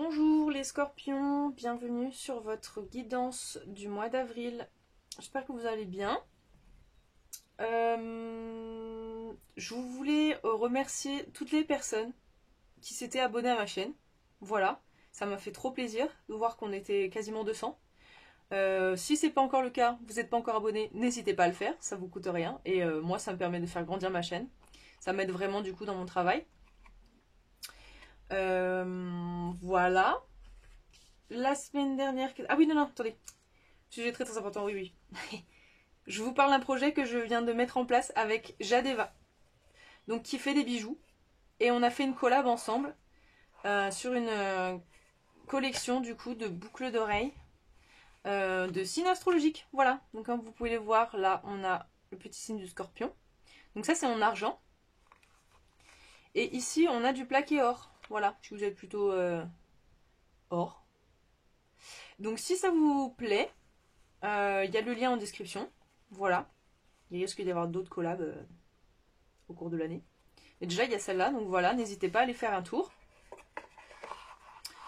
Bonjour les scorpions, bienvenue sur votre guidance du mois d'avril. J'espère que vous allez bien. Je voulais remercier toutes les personnes qui s'étaient abonnées à ma chaîne. Voilà, ça m'a fait trop plaisir de voir qu'on était quasiment 200. Si c'est pas encore le cas, vous n'êtes pas encore abonné, n'hésitez pas à le faire, ça vous coûte rien. Et moi ça me permet de faire grandir ma chaîne. Ça m'aide vraiment du coup dans mon travail. Voilà. La semaine dernière... Ah oui, non, attendez. Sujet très important, oui. Je vous parle d'un projet que je viens de mettre en place avec Jadeva. Donc, qui fait des bijoux. Et on a fait une collab ensemble sur une collection, du coup, de boucles d'oreilles de signes astrologiques. Voilà. Donc, comme vous pouvez le voir, là, on a le petit signe du scorpion. Donc, ça, c'est en argent. Et ici, on a du plaqué or. Voilà. Si vous êtes plutôt or. Donc si ça vous plaît, il y a le lien en description. Voilà. Il risque d'y avoir d'autres collabs au cours de l'année. Et déjà, il y a celle-là, donc voilà, n'hésitez pas à aller faire un tour.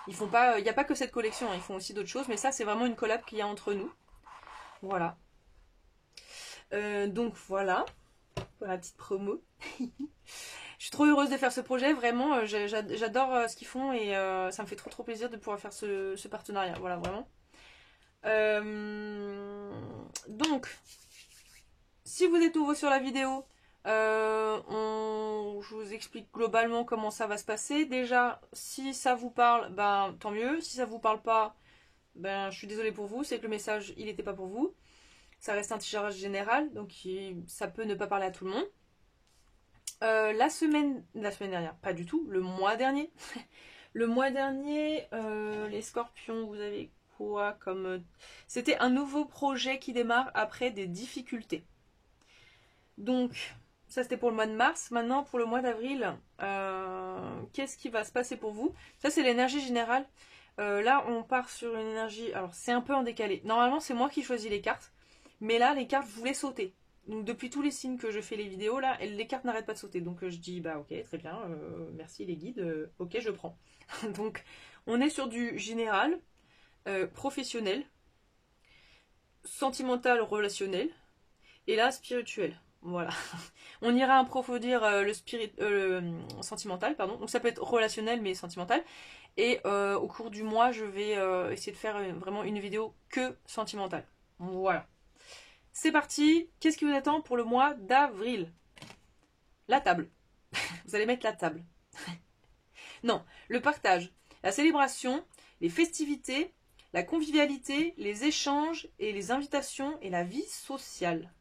Ils font pas, il n'y a pas que cette collection, hein, ils font aussi d'autres choses, mais ça, c'est vraiment une collab qu'il y a entre nous. Voilà. Donc voilà, pour la petite promo. Je suis trop heureuse de faire ce projet, vraiment, j'adore ce qu'ils font et ça me fait trop plaisir de pouvoir faire ce partenariat. Voilà, vraiment. Donc, si vous êtes nouveau sur la vidéo, je vous explique globalement comment ça va se passer. Déjà, si ça vous parle, ben tant mieux. Si ça vous parle pas, ben je suis désolée pour vous, c'est que le message il n'était pas pour vous. Ça reste un tirage général, donc ça peut ne pas parler à tout le monde. La semaine dernière, pas du tout, le mois dernier. Le mois dernier, les scorpions, vous avez quoi comme... C'était un nouveau projet qui démarre après des difficultés. Donc, ça c'était pour le mois de mars. Maintenant, pour le mois d'avril, qu'est-ce qui va se passer pour vous? Ça, c'est l'énergie générale. Là, on part sur une énergie... Alors, c'est un peu en décalé. Normalement, c'est moi qui choisis les cartes. Mais là, les cartes voulaient sauter. Donc, depuis tous les signes que je fais les vidéos, là, les cartes n'arrêtent pas de sauter. Donc, je dis, bah ok, très bien, merci les guides, ok, je prends. Donc, on est sur du général, professionnel, sentimental, relationnel, et là, spirituel. Voilà. On ira approfondir le sentimental, pardon. Donc ça peut être relationnel mais sentimental. Et au cours du mois, je vais essayer de faire vraiment une vidéo que sentimentale. Voilà. C'est parti. Qu'est-ce qui vous attend pour le mois d'avril? La table. Vous allez mettre la table. Non, le partage, la célébration, les festivités, la convivialité, les échanges et les invitations et la vie sociale.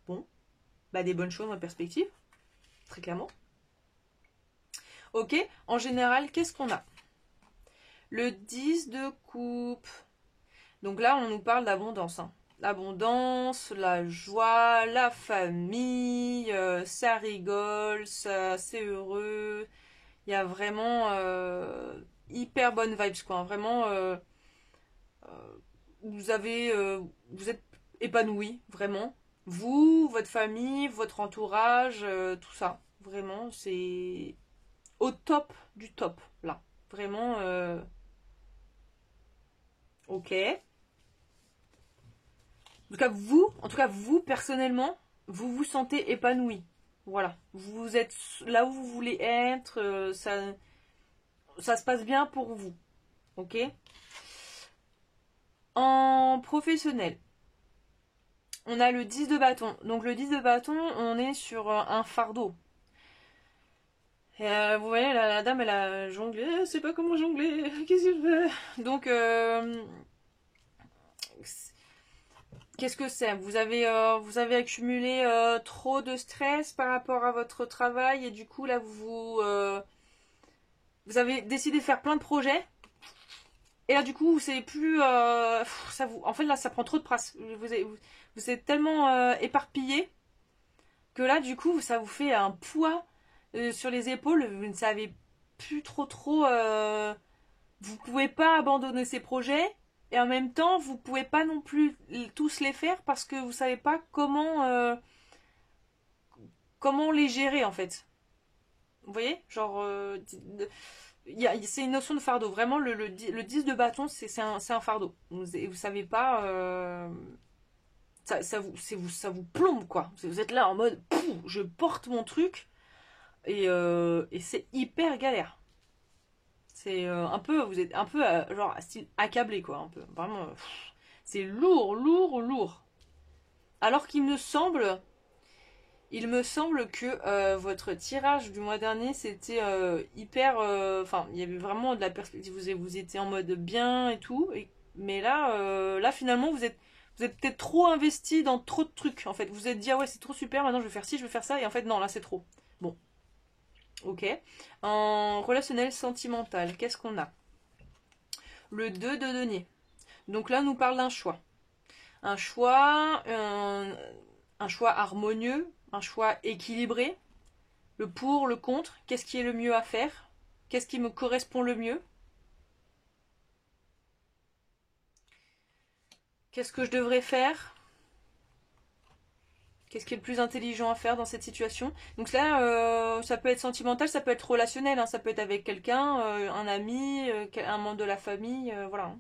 Bon, bah des bonnes choses en perspective, très clairement. Ok, en général, qu'est-ce qu'on a? Le 10 de coupe. Donc là, on nous parle d'abondance. Hein. L'abondance, la joie, la famille, ça rigole, ça c'est heureux. Il y a vraiment hyper bonnes vibes, quoi. Vraiment, vous êtes épanoui, vraiment. Vous, votre famille, votre entourage, tout ça. Vraiment, c'est au top du top, là. Vraiment, ok. En tout cas, vous, personnellement, vous vous sentez épanoui. Voilà. Vous êtes là où vous voulez être, ça se passe bien pour vous. Ok. En professionnel, on a le 10 de bâton. Donc le 10 de bâton, on est sur un fardeau. Et vous voyez, la dame, elle a jonglé. Elle sait pas comment jongler. Qu'est-ce que je fais? Donc, qu'est-ce que c'est? Vous avez accumulé trop de stress par rapport à votre travail et du coup, là, vous avez décidé de faire plein de projets. Et là, du coup, vous savez plus... en fait, là, ça prend trop de place. Vous êtes tellement éparpillé que là, du coup, ça vous fait un poids sur les épaules. Vous ne savez plus trop... vous pouvez pas abandonner ces projets. Et en même temps, vous pouvez pas non plus tous les faire parce que vous savez pas comment les gérer, en fait. Vous voyez? Genre... C'est une notion de fardeau. Vraiment, le 10 de bâton, c'est un fardeau. Vous savez pas... ça vous plombe, quoi. Vous êtes là en mode, pouf, je porte mon truc, et c'est hyper galère. C'est un peu, vous êtes un peu, genre, style accablé, quoi, un peu. Vraiment, c'est lourd, lourd, lourd. Alors il me semble que votre tirage du mois dernier, c'était hyper... Enfin, il y avait vraiment de la perspective. Vous étiez en mode bien et tout. Mais là, là, finalement, vous êtes peut-être trop investi dans trop de trucs. En fait, vous vous êtes dit, ah ouais, c'est trop super, maintenant je vais faire ci, je vais faire ça. Et en fait, non, là, c'est trop. Bon, ok. En relationnel sentimental, qu'est-ce qu'on a? Le 2 de denier. Donc là, on nous parle d'un choix. Un choix, un choix harmonieux, un choix équilibré, le pour, le contre, qu'est-ce qui est le mieux à faire, qu'est-ce qui me correspond le mieux, qu'est-ce que je devrais faire, qu'est-ce qui est le plus intelligent à faire dans cette situation. Donc là, ça peut être sentimental, ça peut être relationnel, hein, ça peut être avec quelqu'un, un ami, un membre de la famille, voilà.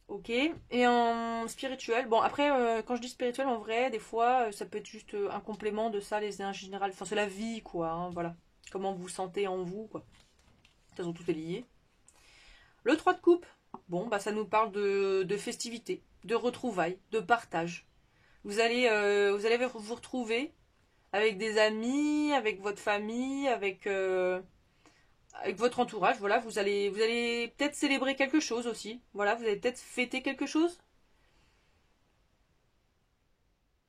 Ok. Et en spirituel, bon après, quand je dis spirituel, en vrai, des fois, ça peut être juste un complément de ça, les énergies générales. Enfin, c'est la vie, quoi, hein, voilà. Comment vous vous sentez en vous, quoi. De toute façon, tout est lié. Le 3 de coupe, bon, bah ça nous parle de festivité, de retrouvailles, de partage. Vous allez vous retrouver avec des amis, avec votre famille, avec votre entourage, voilà, vous allez peut-être célébrer quelque chose aussi. Voilà, vous allez peut-être fêter quelque chose.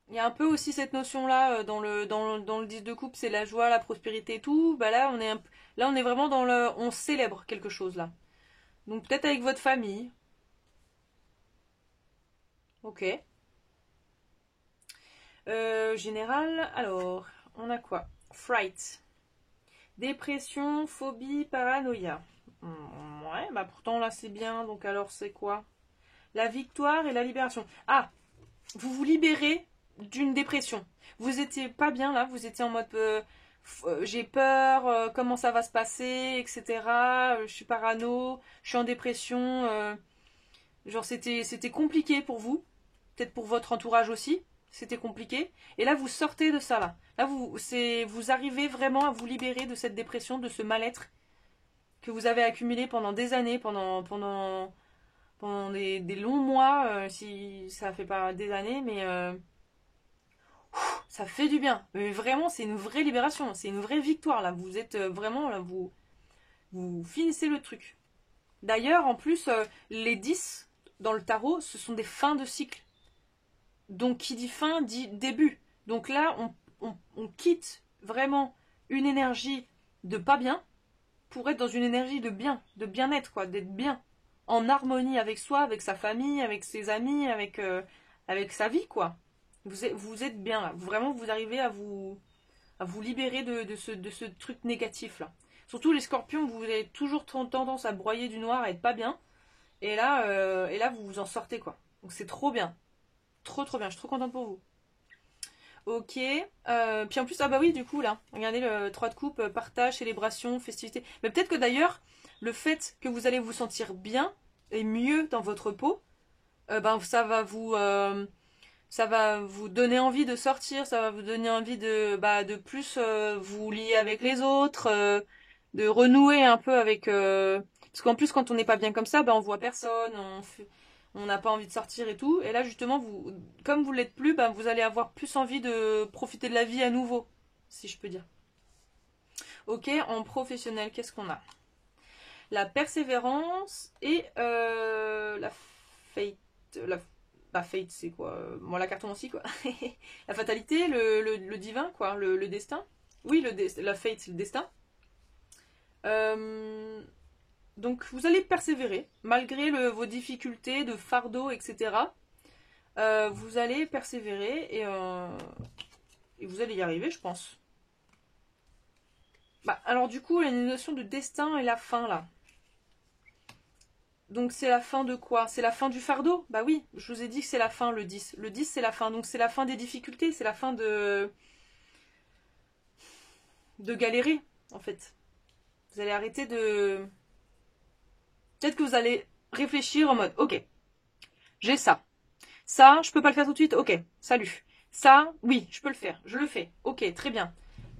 Il y a un peu aussi cette notion-là dans le 10 de coupe, c'est la joie, la prospérité et tout. Bah là, là, on est vraiment dans le, on célèbre quelque chose là. Donc peut-être avec votre famille. Ok. Général, alors, on a quoi? Fright. Dépression, phobie, paranoïa. Ouais, bah pourtant là c'est bien, donc alors c'est quoi? La victoire et la libération. Ah, vous vous libérez d'une dépression. Vous étiez pas bien là, vous étiez en mode j'ai peur, comment ça va se passer, etc. Je suis parano, je suis en dépression. Genre c'était compliqué pour vous, peut-être pour votre entourage aussi, c'était compliqué. Et là vous sortez de ça là. Là vous arrivez vraiment à vous libérer de cette dépression, de ce mal-être que vous avez accumulé pendant des années, pendant des longs mois, si ça fait pas des années, mais ça fait du bien. Mais vraiment, c'est une vraie libération, c'est une vraie victoire là. Vous êtes vraiment là, vous finissez le truc. D'ailleurs, en plus, les 10 dans le tarot, ce sont des fins de cycle. Donc, qui dit fin dit début. Donc là, on quitte vraiment une énergie de pas bien pour être dans une énergie de bien, de bien-être, quoi, d'être bien, en harmonie avec soi, avec sa famille, avec ses amis, avec sa vie, quoi. Vous êtes bien là. Vraiment, vous arrivez à vous libérer de ce truc négatif là. Surtout les scorpions, vous avez toujours tendance à broyer du noir, à être pas bien. Et là vous vous en sortez, quoi. Donc c'est trop bien. Trop trop bien. Je suis trop contente pour vous. Ok. Puis en plus, ah bah oui, du coup, là, regardez le 3 de coupe, partage, célébration, festivité. Mais peut-être que d'ailleurs, le fait que vous allez vous sentir bien et mieux dans votre peau, ben ça va vous donner envie de sortir, ça va vous donner envie de plus vous lier avec les autres, de renouer un peu avec... Parce qu'en plus, quand on n'est pas bien comme ça, ben on voit personne, on n'a pas envie de sortir et tout. Et là, justement, comme vous l'êtes plus, ben vous allez avoir plus envie de profiter de la vie à nouveau, si je peux dire. Ok, en professionnel, qu'est-ce qu'on a? La persévérance et la fate. Bah, fate, c'est quoi? Moi, la carton aussi, quoi. La fatalité, le divin, quoi. Le destin. Oui, la fate, c'est le destin. Euh, donc, vous allez persévérer, malgré vos difficultés de fardeau, etc. Vous allez persévérer et vous allez y arriver, je pense. Bah, alors, du coup, il y a une notion de destin et la fin, là. Donc c'est la fin de quoi? C'est la fin du fardeau? Bah oui, je vous ai dit que c'est la fin, le 10. Le 10 c'est la fin, donc c'est la fin des difficultés, c'est la fin de galérer, en fait. Vous allez arrêter de... Peut-être que vous allez réfléchir en mode, ok, j'ai ça. Ça, je peux pas le faire tout de suite, ok, salut. Ça, oui, je peux le faire, je le fais, ok, très bien.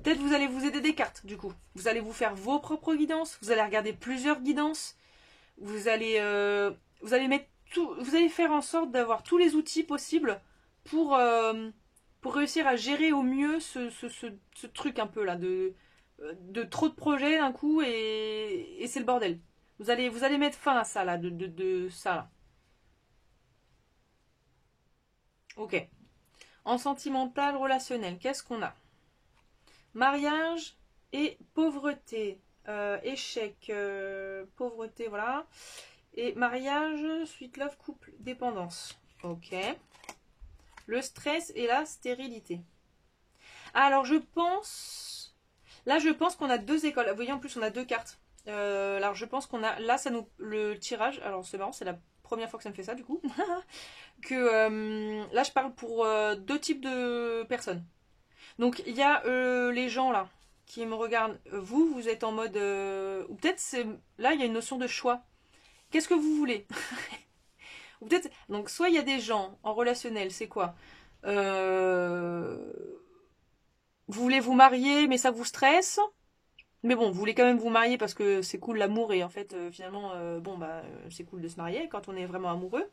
Peut-être vous allez vous aider des cartes, du coup. Vous allez vous faire vos propres guidances, vous allez regarder plusieurs guidances, vous allez mettre tout, vous allez faire en sorte d'avoir tous les outils possibles pour réussir à gérer au mieux ce truc un peu là, de trop de projets d'un coup et c'est le bordel. Vous allez mettre fin à ça là, de ça là. Ok. En sentimental, relationnel, qu'est-ce qu'on a? Mariage et pauvreté. Échec, pauvreté, voilà. Et mariage, sweet love, couple, dépendance. Ok. Le stress et la stérilité. Alors je pense... Là je pense qu'on a deux écoles. Vous voyez en plus on a deux cartes. Alors je pense qu'on a... Là ça nous... Le tirage... Alors c'est marrant, c'est la première fois que ça me fait ça du coup. Que là je parle pour deux types de personnes. Donc il y a les gens là qui me regardent. Vous êtes en mode... ou peut-être c'est... Là il y a une notion de choix. Qu'est-ce que vous voulez? Ou peut-être... Donc soit il y a des gens en relationnel, c'est quoi? Vous voulez vous marier mais ça vous stresse? Mais bon, vous voulez quand même vous marier parce que c'est cool l'amour et en fait finalement bon bah c'est cool de se marier quand on est vraiment amoureux.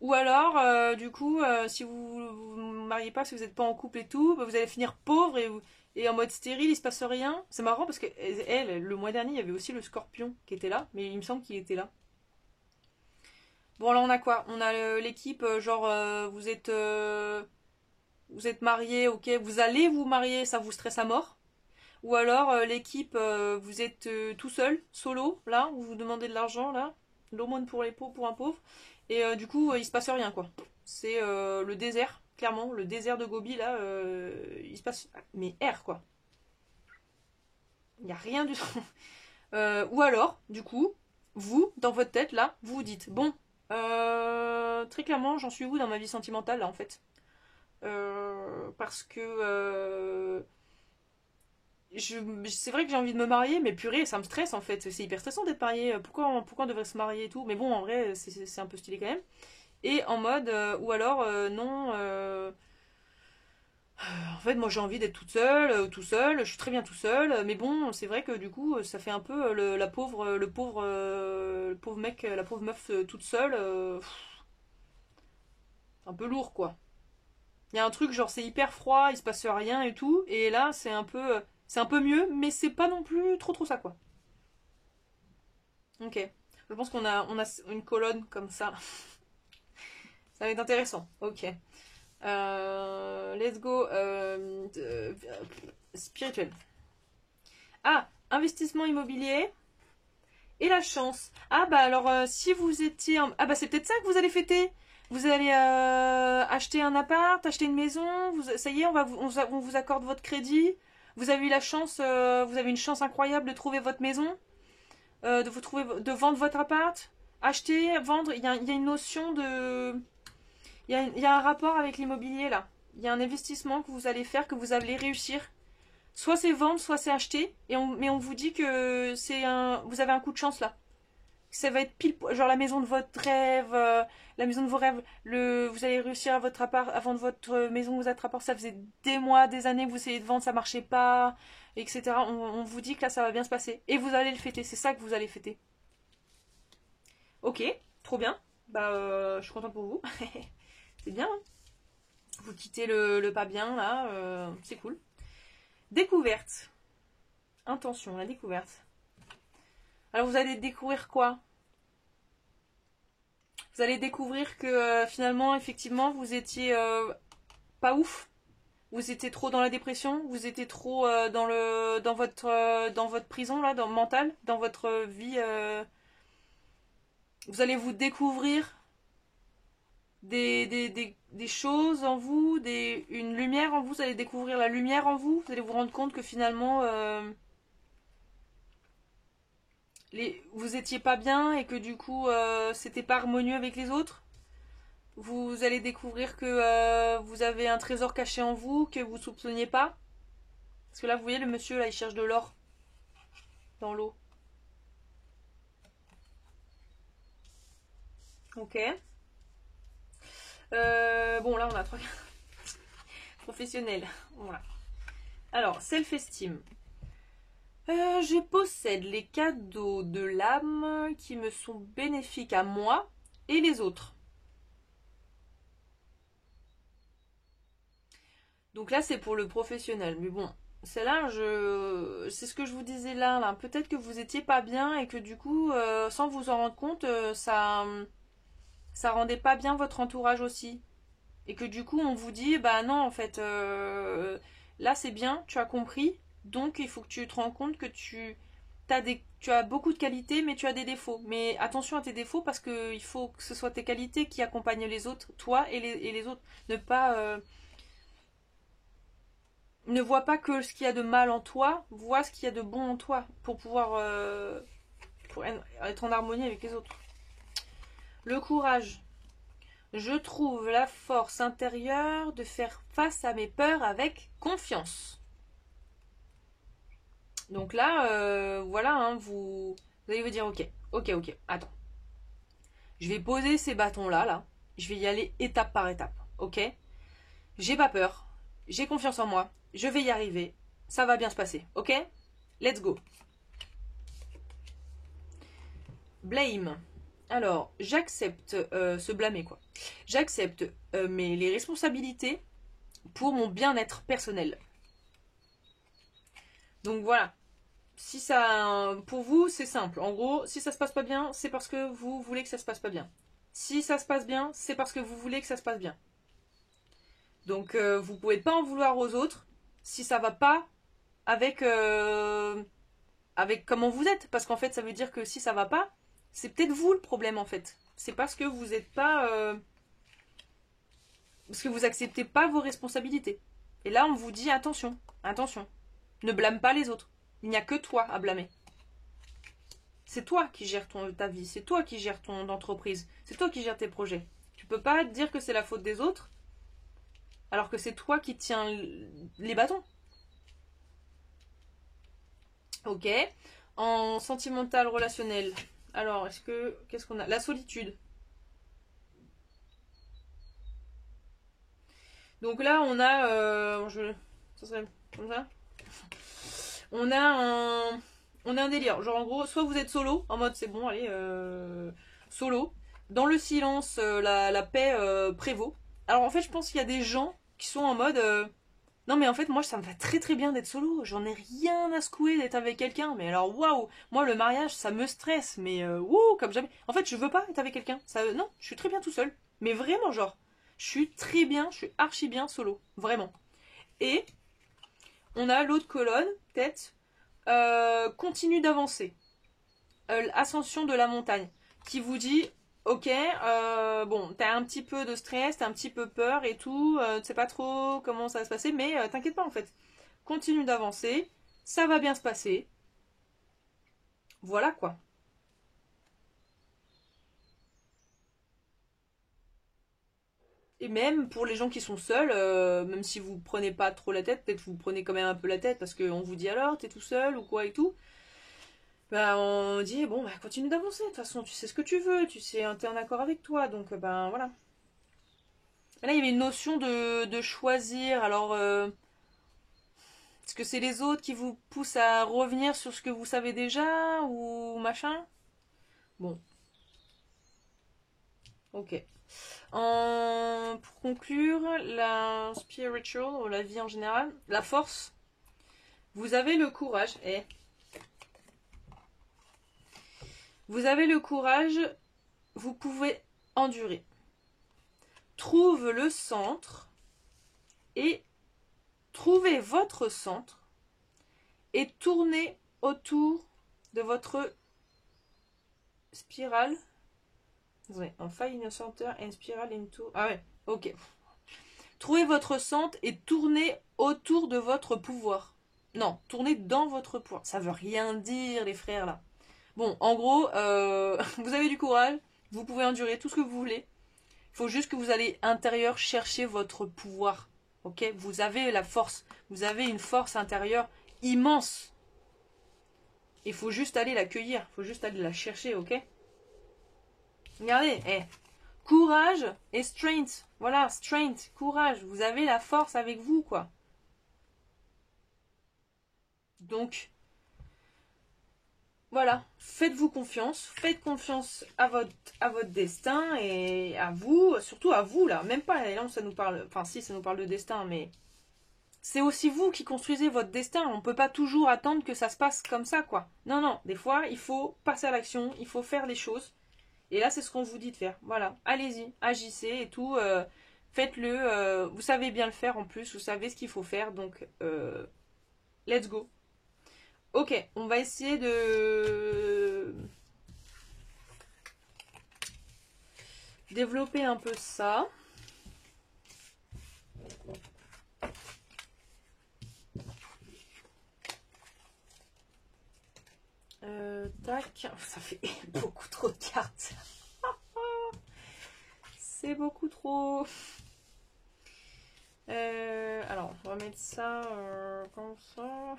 Ou alors du coup si vous mariez pas, si vous n'êtes pas en couple et tout, bah, vous allez finir pauvre et en mode stérile, il se passe rien. C'est marrant parce que elle, le mois dernier, il y avait aussi le Scorpion qui était là, mais il me semble qu'il était là. Bon là on a quoi? On a l'équipe genre vous êtes marié, ok, vous allez vous marier, ça vous stresse à mort. Ou alors l'équipe, vous êtes tout seul, solo, là, où vous demandez de l'argent, là, l'aumône pour les pauvres, pour un pauvre, et du coup, il se passe rien, quoi. C'est le désert, clairement, le désert de Gobi, là, il se passe... Mais air, quoi. Il n'y a rien du tout. Ou alors, du coup, vous, dans votre tête, là, vous vous dites, bon, très clairement, j'en suis où dans ma vie sentimentale, là, en fait. Parce que c'est vrai que j'ai envie de me marier, mais purée, ça me stresse en fait. C'est hyper stressant d'être marié. Pourquoi on devrait se marier et tout? Mais bon, en vrai, c'est un peu stylé quand même. Et en mode, ou alors, non, en fait, moi j'ai envie d'être toute seule, tout seul, je suis très bien tout seul. Mais bon, c'est vrai que du coup, ça fait un peu le pauvre mec, la pauvre meuf toute seule. Un peu lourd quoi. Il y a un truc genre c'est hyper froid, il se passe rien et tout. Et là, c'est un peu mieux, mais c'est pas non plus trop ça quoi. Ok. Je pense on a une colonne comme ça. Ça va être intéressant. Ok. Let's go. Spirituel. Ah, investissement immobilier et la chance. Ah bah alors si vous étiez... Ah bah c'est peut-être ça que vous allez fêter. Vous allez acheter un appart, acheter une maison. Ça y est, on vous accorde votre crédit. Vous avez eu la chance, vous avez une chance incroyable de trouver votre maison. De vendre votre appart, acheter, vendre. Il y a une notion de... il y a un rapport avec l'immobilier là. Il y a un investissement que vous allez faire, que vous allez réussir. Soit c'est vendre, soit c'est acheter. Mais on vous dit que vous avez un coup de chance là. Ça va être pile, genre la maison de votre rêve, la maison de vos rêves. Vous allez réussir à votre appart, à vendre votre maison, votre appart. Ça faisait des mois, des années que vous essayez de vendre, ça marchait pas, etc. On vous dit que là ça va bien se passer. Et vous allez le fêter, c'est ça que vous allez fêter. Ok, trop bien. Bah, je suis contente pour vous. C'est bien, hein. Vous quittez le pas bien, là. C'est cool. Découverte. Intention, la découverte. Alors, vous allez découvrir quoi? Vous allez découvrir que finalement, effectivement, vous étiez pas ouf. Vous étiez trop dans la dépression. Vous étiez trop dans votre prison, là, dans mental, dans votre vie. Vous allez vous découvrir des choses en vous, une lumière en vous, vous allez découvrir la lumière en vous, vous allez vous rendre compte que finalement vous étiez pas bien et que du coup c'était pas harmonieux avec les autres. Vous allez découvrir que vous avez un trésor caché en vous que vous soupçonniez pas. Parce que là vous voyez le monsieur là il cherche de l'or dans l'eau. Ok. Bon, là, on a 3 professionnels. Voilà. Alors, self-esteem. Je possède les cadeaux de l'âme qui me sont bénéfiques à moi et les autres. Donc là, c'est pour le professionnel. Mais bon, celle-là, c'est ce que je vous disais là. Peut-être que vous étiez pas bien et que du coup, sans vous en rendre compte, ça rendait pas bien votre entourage aussi. Et que du coup, on vous dit, bah non, en fait, là, c'est bien, tu as compris. Donc, il faut que tu te rends compte que tu as beaucoup de qualités, mais tu as des défauts. Mais attention à tes défauts parce qu'il faut que ce soit tes qualités qui accompagnent les autres, toi et les autres. Ne pas... ne vois pas que ce qu'il y a de mal en toi, vois ce qu'il y a de bon en toi pour pouvoir pour être en harmonie avec les autres. Le courage. Je trouve la force intérieure de faire face à mes peurs avec confiance. Donc là, voilà, hein, vous allez vous dire, ok, attends. Je vais poser ces bâtons-là, là. Je vais y aller étape par étape, ok? J'ai pas peur, j'ai confiance en moi, je vais y arriver, ça va bien se passer, ok? Let's go. Blame. Alors, j'accepte se blâmer, quoi. J'accepte les responsabilités pour mon bien-être personnel. Donc voilà. Si ça, pour vous, c'est simple. En gros, si ça se passe pas bien, c'est parce que vous voulez que ça se passe pas bien. Si ça se passe bien, c'est parce que vous voulez que ça se passe bien. Donc, vous pouvez pas en vouloir aux autres si ça va pas avec avec comment vous êtes, parce qu'en fait, ça veut dire que si ça va pas, c'est peut-être vous le problème en fait. C'est parce que vous n'êtes pas parce que vous acceptez pas vos responsabilités. Et là, on vous dit attention, attention, ne blâme pas les autres. Il n'y a que toi à blâmer. C'est toi qui gères ta vie, c'est toi qui gères ton entreprise, c'est toi qui gères tes projets. Tu peux pas dire que c'est la faute des autres, alors que c'est toi qui tiens les bâtons. Ok. En sentimental, relationnel. Alors, qu'est-ce qu'on a? La solitude. Donc là, on a, ça serait comme ça. On a un délire. Genre en gros, soit vous êtes solo, en mode c'est bon, allez, solo. Dans le silence, la paix prévaut. Alors en fait, je pense qu'il y a des gens qui sont en mode, non mais en fait, moi, ça me va très très bien d'être solo. J'en ai rien à secouer d'être avec quelqu'un. Mais alors, waouh, moi le mariage, ça me stresse. Mais wouh, comme jamais. En fait, je veux pas être avec quelqu'un. Non, je suis très bien tout seul. Mais vraiment, genre, je suis très bien, je suis archi bien solo, vraiment. Et on a l'autre colonne, tête, continue d'avancer. Ascension de la montagne, qui vous dit, ok, bon, t'as un petit peu de stress, t'as un petit peu peur et tout, tu sais pas trop comment ça va se passer, mais t'inquiète pas en fait. Continue d'avancer, ça va bien se passer. Voilà quoi. Et même pour les gens qui sont seuls, même si vous prenez pas trop la tête, peut-être vous prenez quand même un peu la tête parce qu'on vous dit alors, t'es tout seul ou quoi et tout. Bah, on dit, bon, bah, continue d'avancer. De toute façon, tu sais ce que tu veux, tu sais, t'es en accord avec toi. Donc, ben voilà. Et là, il y avait une notion de choisir. Alors, est-ce que c'est les autres qui vous poussent à revenir sur ce que vous savez déjà ou machin? Bon, ok. Pour conclure, la spiritual, ou la vie en général, la force, vous avez le courage. Vous avez le courage, vous pouvez endurer. Trouve le centre et trouvez votre centre et tournez autour de votre spirale. On find a center and spiral into. Ah ouais, ok. Trouvez votre centre et tournez autour de votre pouvoir. Non, tournez dans votre pouvoir. Ça veut rien dire, les frères, là. Bon, en gros, vous avez du courage, vous pouvez endurer tout ce que vous voulez. Il faut juste que vous allez intérieur chercher votre pouvoir. Ok? Vous avez la force. Vous avez une force intérieure immense. Il faut juste aller l'accueillir. Il faut juste aller la chercher, ok? Regardez, courage et strength. Voilà, strength, courage. Vous avez la force avec vous, quoi. Donc, voilà, faites-vous confiance. Faites confiance à votre destin et à vous. Surtout à vous, là. Même pas, là, ça nous parle... Enfin, si, ça nous parle de destin, mais... C'est aussi vous qui construisez votre destin. On ne peut pas toujours attendre que ça se passe comme ça, quoi. Non, non, des fois, il faut passer à l'action. Il faut faire les choses. Et là, c'est ce qu'on vous dit de faire. Voilà, allez-y, agissez et tout. Faites-le. Vous savez bien le faire en plus. Vous savez ce qu'il faut faire. Donc, let's go. Ok, on va essayer de développer un peu ça. Tac, ça fait beaucoup trop de cartes. C'est beaucoup trop. Alors, on va mettre ça comme ça.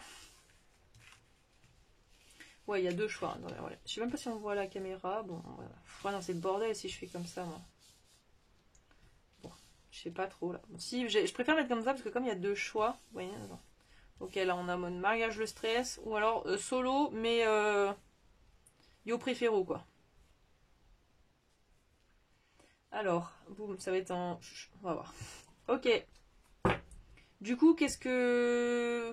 Ouais, il y a deux choix. Attendez, ouais. Je sais même pas si on voit la caméra. Bon, voilà. Ouais, non, c'est le bordel si je fais comme ça, moi. Bon, je sais pas trop, là. Bon, si, je préfère mettre comme ça, parce que comme il y a deux choix... Vous voyez, attends. Ok, là, on a mode mariage, le stress. Ou alors solo, mais... yo préféro, quoi. Alors, boum, ça va être en... On va voir. Ok. Du coup,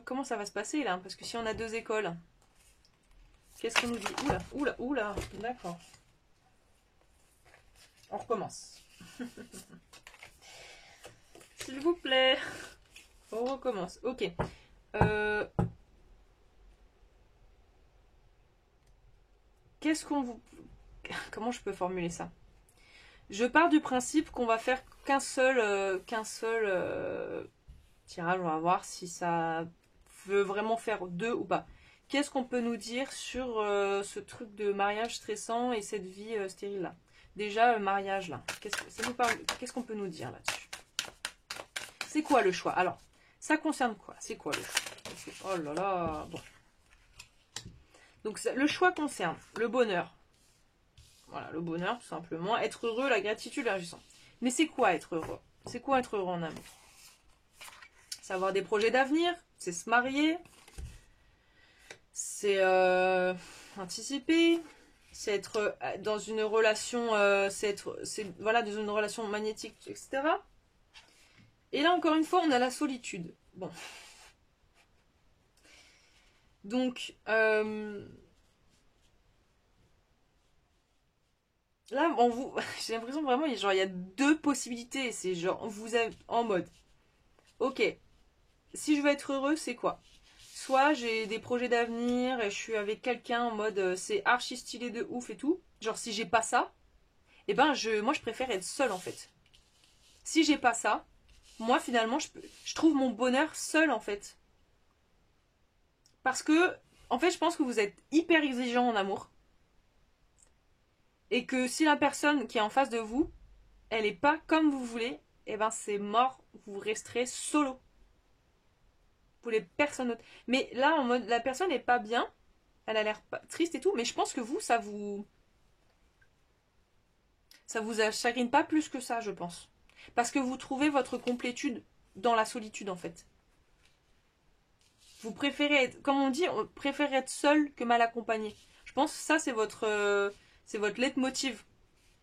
comment ça va se passer, là? Parce que si on a deux écoles... Qu'est-ce qu'on nous dit? Oula, oula, oula. D'accord. On recommence. S'il vous plaît. On recommence. Ok. Qu'est-ce qu'on vous... Comment je peux formuler ça? Je pars du principe qu'on va faire qu'un seul tirage. On va voir si ça veut vraiment faire deux ou pas. Qu'est-ce qu'on peut nous dire sur ce truc de mariage stressant et cette vie stérile là? Déjà, mariage là. Qu'est-ce qu'on peut nous dire là-dessus? C'est quoi le choix? Alors, ça concerne quoi? C'est quoi le choix? Oh là là, bon. Donc, le choix concerne le bonheur. Voilà, le bonheur, tout simplement. Être heureux, la gratitude, la jouissance. Mais c'est quoi être heureux? C'est quoi être heureux en amour? C'est avoir des projets d'avenir, c'est se marier, c'est anticiper, c'est être dans une relation, voilà, dans une relation magnétique, etc. Et là, encore une fois, on a la solitude. Bon. Donc, là, j'ai l'impression vraiment, genre, il y a deux possibilités. C'est genre, vous êtes en mode, ok, si je veux être heureux, c'est quoi? Soit j'ai des projets d'avenir et je suis avec quelqu'un en mode c'est archi stylé de ouf et tout. Genre, si j'ai pas ça, eh ben, moi, je préfère être seule en fait. Si j'ai pas ça, moi, finalement, je trouve mon bonheur seul en fait. Parce que, en fait, je pense que vous êtes hyper exigeant en amour. Et que si la personne qui est en face de vous, elle est pas comme vous voulez, eh ben c'est mort, vous resterez solo. Vous voulez personne d'autre. Mais là, en mode, la personne n'est pas bien, elle a l'air triste et tout, mais je pense que vous, ça vous chagrine pas plus que ça, je pense. Parce que vous trouvez votre complétude dans la solitude, en fait. Vous préférez être, comme on dit, on préfère être seul que mal accompagné. Je pense que ça, c'est votre leitmotiv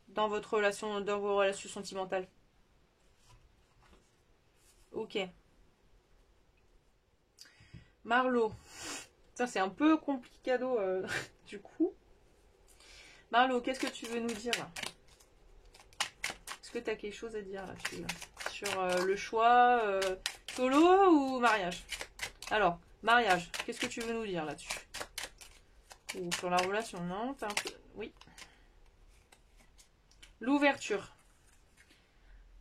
dans votre relation, dans vos relations sentimentales. Ok. Marlo. Ça, c'est un peu complicado, du coup. Marlo, qu'est-ce que tu veux nous dire là? Est-ce que tu as quelque chose à dire là-dessus là? Sur le choix solo ou mariage? Alors, mariage, qu'est-ce que tu veux nous dire là-dessus? Ou sur la relation? Non, t'as un peu... Oui. L'ouverture.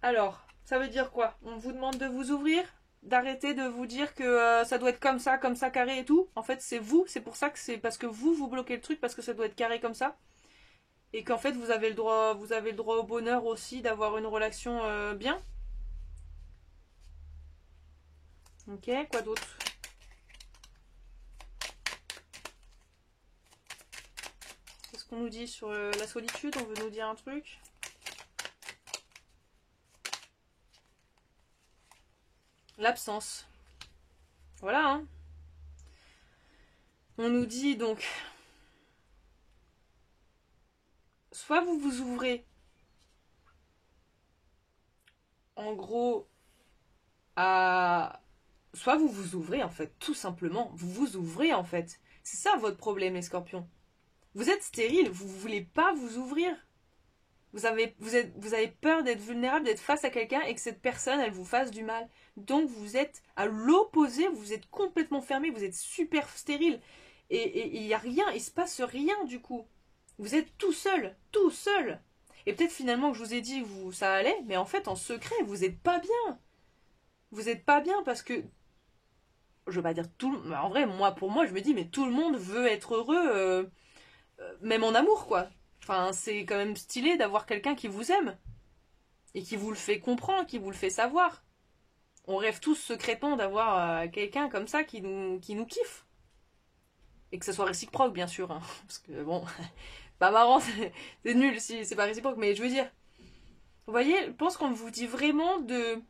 Alors, ça veut dire quoi? On vous demande de vous ouvrir? D'arrêter de vous dire que ça doit être comme ça, carré et tout? En fait, c'est vous, c'est pour ça que c'est parce que vous bloquez le truc, parce que ça doit être carré comme ça? Et qu'en fait, vous avez le droit au bonheur aussi d'avoir une relation bien? Ok, quoi d'autre? Qu'est-ce qu'on nous dit sur la solitude? On veut nous dire un truc? L'absence. Voilà, hein. On nous dit donc, soit vous vous ouvrez, en gros, à... Soit vous vous ouvrez, en fait, tout simplement. Vous vous ouvrez, en fait. C'est ça votre problème, les scorpions. Vous êtes stérile, vous voulez pas vous ouvrir. Vous avez peur d'être vulnérable, d'être face à quelqu'un et que cette personne, elle vous fasse du mal. Donc vous êtes à l'opposé, vous êtes complètement fermé, vous êtes super stérile. Et il n'y a rien, il se passe rien du coup. Vous êtes tout seul, tout seul. Et peut-être finalement que je vous ai dit vous ça allait, mais en fait en secret, vous n'êtes pas bien. Vous n'êtes pas bien parce que, je veux pas dire tout, en vrai, moi pour moi, je me dis, mais tout le monde veut être heureux, même en amour quoi. Enfin, c'est quand même stylé d'avoir quelqu'un qui vous aime et qui vous le fait comprendre, qui vous le fait savoir. On rêve tous secrètement d'avoir quelqu'un comme ça qui nous kiffe. Et que ce soit réciproque, bien sûr. Hein. Parce que bon, pas marrant, c'est nul si c'est pas réciproque. Mais je veux dire, vous voyez, je pense qu'on vous dit vraiment de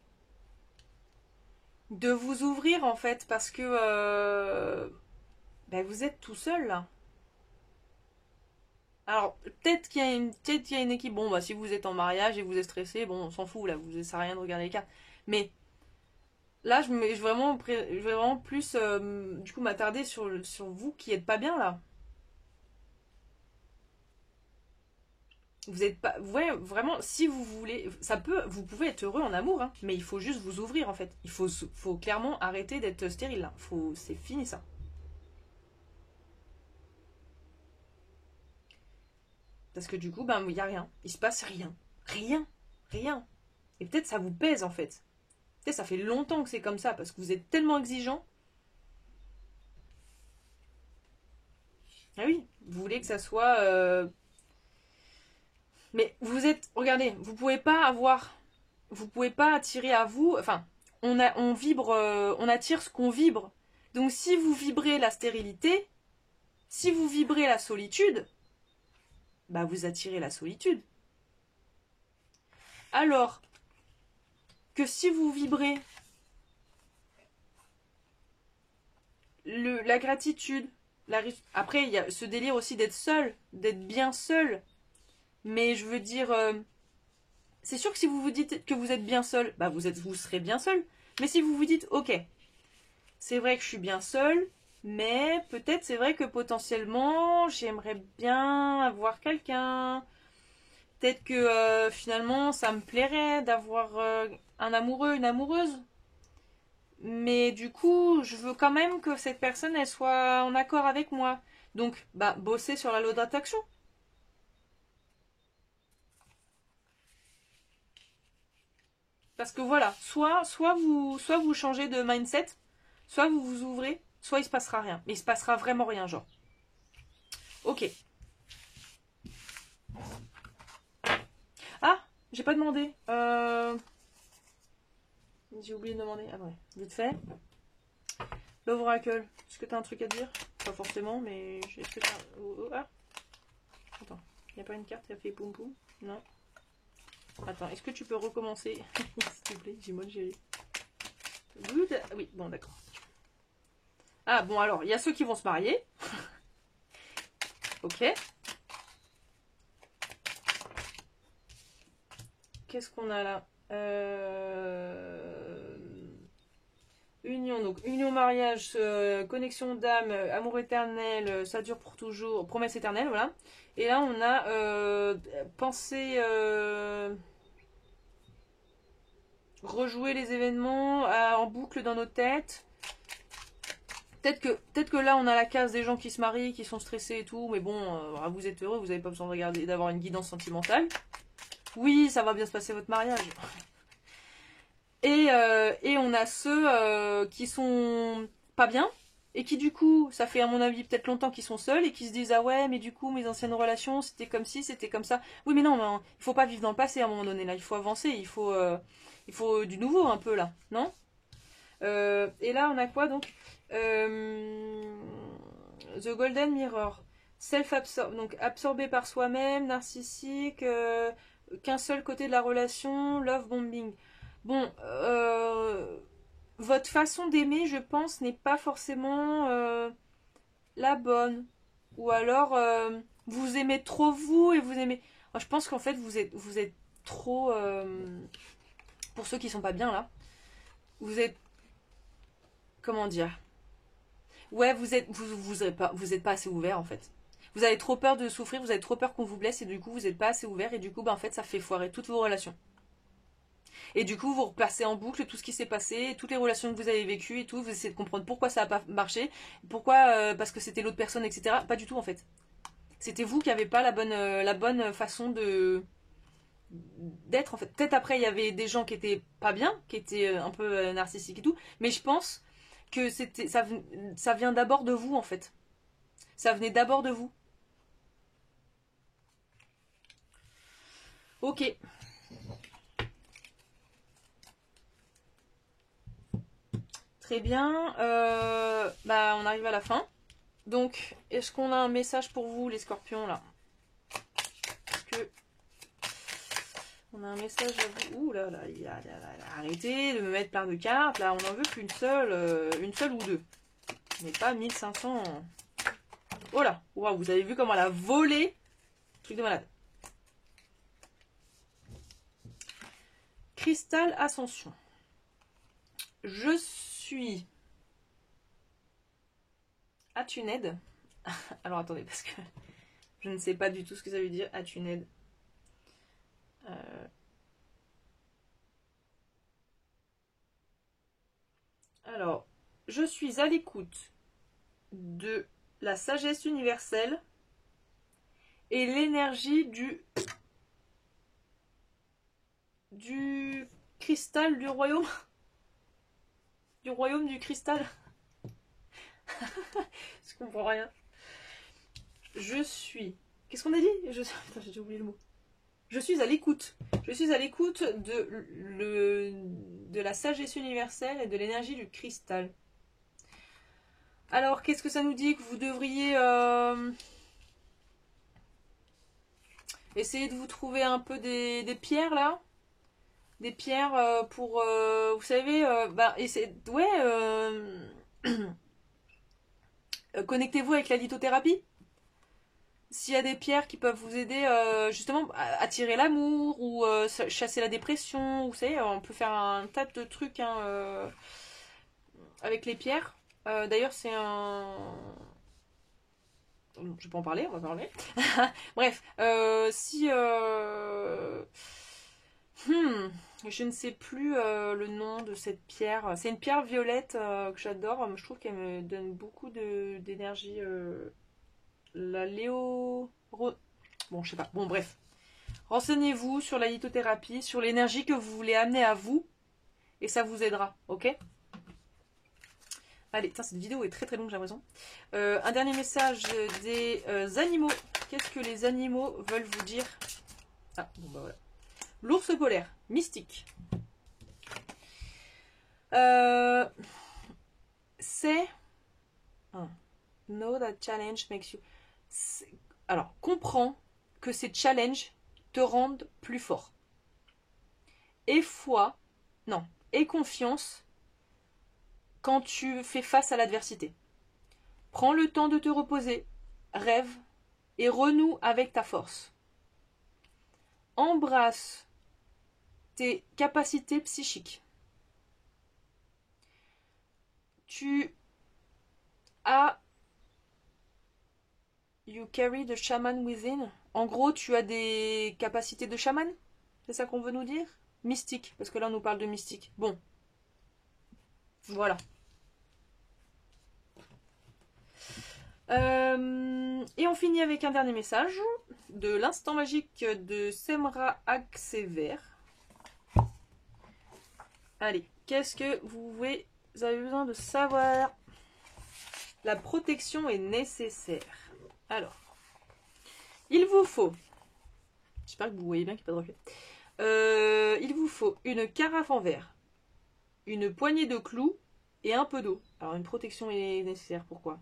vous ouvrir en fait. Parce que ben, vous êtes tout seul là. Alors, peut-être qu'il y a une équipe. Bon, bah, si vous êtes en mariage et vous êtes stressé, bon, on s'en fout là. Vous ne sert à rien de regarder les cartes. Mais là, je vais vraiment plus du coup m'attarder sur vous qui êtes pas bien là. Vous êtes pas. Ouais, vraiment, si vous voulez. Vous pouvez être heureux en amour, hein, mais il faut juste vous ouvrir en fait. Faut clairement arrêter d'être stérile là. C'est fini ça. Parce que du coup, ben, il y a rien. Il se passe rien. Rien. Rien. Et peut-être ça vous pèse en fait. Peut-être ça fait longtemps que c'est comme ça parce que vous êtes tellement exigeant. Ah oui, vous voulez que ça soit. Mais vous êtes. Regardez, vous pouvez pas attirer à vous. Enfin, on vibre. On attire ce qu'on vibre. Donc si vous vibrez la stérilité, si vous vibrez la solitude, bah vous attirez la solitude. Alors que si vous vibrez la gratitude, après il y a ce délire aussi d'être seul, d'être bien seul. Mais je veux dire, c'est sûr que si vous vous dites que vous êtes bien seul, bah vous serez bien seul. Mais si vous vous dites, ok, c'est vrai que je suis bien seul, mais peut-être c'est vrai que potentiellement j'aimerais bien avoir quelqu'un. Peut-être que finalement ça me plairait d'avoir un amoureux, une amoureuse. Mais du coup, je veux quand même que cette personne elle soit en accord avec moi. Donc, bah, bosser sur la loi d'attraction. Parce que voilà, soit vous changez de mindset, soit vous vous ouvrez, soit il se passera rien. Mais il se passera vraiment rien, genre. Ok. Ah, j'ai pas demandé. J'ai oublié de demander. Ah ouais, vite fait. Love Oracle, est-ce que t'as un truc à dire? Pas forcément, mais est-ce que t'as... Ah, attends, y a pas une carte qui a fait poum poum? Non. Attends, est-ce que tu peux recommencer? S'il te plaît, j'ai mal géré. Oui, bon, d'accord. Ah, bon, alors, il y a ceux qui vont se marier. Ok. Qu'est-ce qu'on a là? Union, donc union, mariage, connexion d'âme, amour éternel, ça dure pour toujours, promesse éternelle, voilà. Et là, on a pensée, rejouer les événements en boucle dans nos têtes. Peut-être que là, on a la case des gens qui se marient, qui sont stressés et tout, mais bon, vous êtes heureux, vous n'avez pas besoin de regarder, d'avoir une guidance sentimentale. Oui, ça va bien se passer votre mariage. Et on a ceux qui sont pas bien et qui du coup, ça fait à mon avis peut-être longtemps qu'ils sont seuls et qui se disent ah ouais mais du coup mes anciennes relations c'était comme ci, c'était comme ça. Oui mais non, mais, il faut pas vivre dans le passé à un moment donné là, il faut avancer, il faut du nouveau un peu là, non? Et là on a quoi donc? The Golden Mirror. self-absorbé, donc absorbé par soi-même, narcissique, qu'un seul côté de la relation, love bombing. Bon, votre façon d'aimer, je pense, n'est pas forcément la bonne. Ou alors, vous aimez trop vous et vous aimez... Moi, je pense qu'en fait, vous êtes trop... pour ceux qui sont pas bien là, vous êtes... Comment dire? Ouais, vous êtes pas assez ouvert en fait. Vous avez trop peur de souffrir, vous avez trop peur qu'on vous blesse et du coup vous n'êtes pas assez ouvert et du coup en fait ça fait foirer toutes vos relations. Et du coup vous repassez en boucle tout ce qui s'est passé, toutes les relations que vous avez vécues et tout, vous essayez de comprendre pourquoi ça n'a pas marché, pourquoi parce que c'était l'autre personne, etc. Pas du tout en fait. C'était vous qui n'avez pas la bonne façon de d'être en fait. Peut-être après il y avait des gens qui étaient pas bien, qui étaient un peu narcissiques et tout, mais je pense que ça vient d'abord de vous en fait. Ça venait d'abord de vous. Ok, très bien. Bah, on arrive à la fin. Donc, est-ce qu'on a un message pour vous, les scorpions, là? Est-ce que on a un message à vous? Ouh là là, arrêtez de me mettre plein de cartes. Là, on n'en veut qu'une seule ou deux. Mais pas 1500. Oh là, waouh, vous avez vu comment elle a volé? Truc de malade. Cristal Ascension. Je suis Atuned. Alors attendez, parce que je ne sais pas du tout ce que ça veut dire Atuned. Alors, je suis à l'écoute de la sagesse universelle et l'énergie du cristal du royaume. Du royaume du cristal. Je comprends rien. Je suis. Qu'est-ce qu'on a dit? Putain, j'ai oublié le mot. Je suis à l'écoute. Je suis à l'écoute de la sagesse universelle et de l'énergie du cristal. Alors, qu'est-ce que ça nous dit? Que vous devriez essayer de vous trouver un peu des pierres là? Des pierres pour, vous savez, bah, ouais, connectez-vous avec la lithothérapie. S'il y a des pierres qui peuvent vous aider justement à attirer l'amour ou chasser la dépression, vous savez, on peut faire un tas de trucs hein, avec les pierres. D'ailleurs, c'est un... Je vais pas en parler, on va parler. Bref, si... je ne sais plus le nom de cette pierre. C'est une pierre violette que j'adore. Je trouve qu'elle me donne beaucoup d'énergie. La Léo... Bon, je sais pas. Bon, bref. Renseignez-vous sur la lithothérapie, sur l'énergie que vous voulez amener à vous. Et ça vous aidera, ok? Allez, cette vidéo est très très longue, j'ai l'impression. Un dernier message des animaux. Qu'est-ce que les animaux veulent vous dire? Ah, bon bah voilà. L'ours polaire, mystique. C'est... Know that challenge makes you... Alors, comprends que ces challenges te rendent plus fort. Aie foi, non, aie confiance quand tu fais face à l'adversité. Prends le temps de te reposer, rêve et renoue avec ta force. Embrasse tes capacités psychiques. Tu as... You carry the shaman within. En gros, tu as des capacités de chaman. C'est ça qu'on veut nous dire? Mystique, parce que là on nous parle de mystique. Bon. Voilà. Et on finit avec un dernier message de l'instant magique de Semra Aksever. Allez, qu'est-ce que vous avez besoin de savoir? La protection est nécessaire. Alors, il vous faut... J'espère que vous voyez bien qu'il n'y a pas de reflet. Il vous faut une carafe en verre, une poignée de clous et un peu d'eau. Alors, une protection est nécessaire, pourquoi?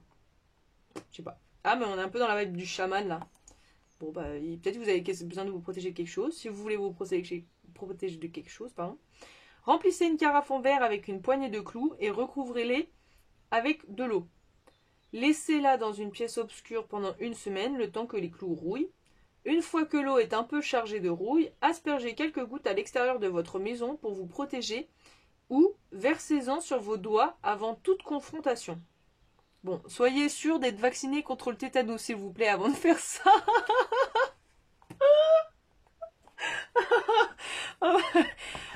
Je sais pas. Ah, mais on est un peu dans la vibe du chaman là. Bon, bah, peut-être que vous avez besoin de vous protéger de quelque chose. Si vous voulez vous protéger de quelque chose, pardon. Remplissez une carafe en verre avec une poignée de clous et recouvrez-les avec de l'eau. Laissez-la dans une pièce obscure pendant une semaine, le temps que les clous rouillent. Une fois que l'eau est un peu chargée de rouille, aspergez quelques gouttes à l'extérieur de votre maison pour vous protéger ou versez-en sur vos doigts avant toute confrontation. Bon, soyez sûr d'être vacciné contre le tétanos, s'il vous plaît, avant de faire ça.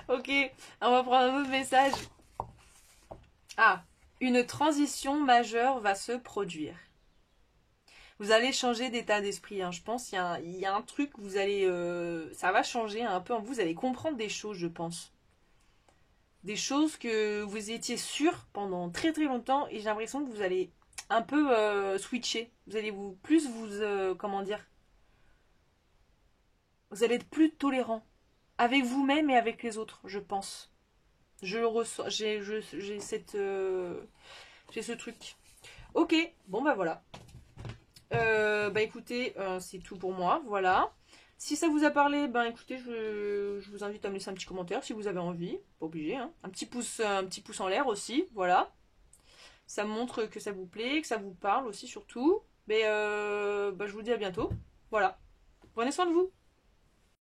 Ok, on va prendre un autre message. Ah, une transition majeure va se produire. Vous allez changer d'état d'esprit, hein. Je pense il y a un truc, vous allez, ça va changer un peu en vous. Vous allez comprendre des choses, je pense. Des choses que vous étiez sûr pendant très très longtemps et j'ai l'impression que vous allez un peu switcher. Vous allez comment dire, vous allez être plus tolérant avec vous-même et avec les autres, je pense. Je le ressens, j'ai j'ai ce truc. Ok, bon bah voilà. Bah écoutez, c'est tout pour moi, voilà. Si ça vous a parlé, ben écoutez, je vous invite à me laisser un petit commentaire si vous avez envie, pas obligé, hein. Un petit pouce en l'air aussi, voilà. Ça me montre que ça vous plaît, que ça vous parle aussi surtout. Mais bah, je vous dis à bientôt, voilà. Prenez soin de vous.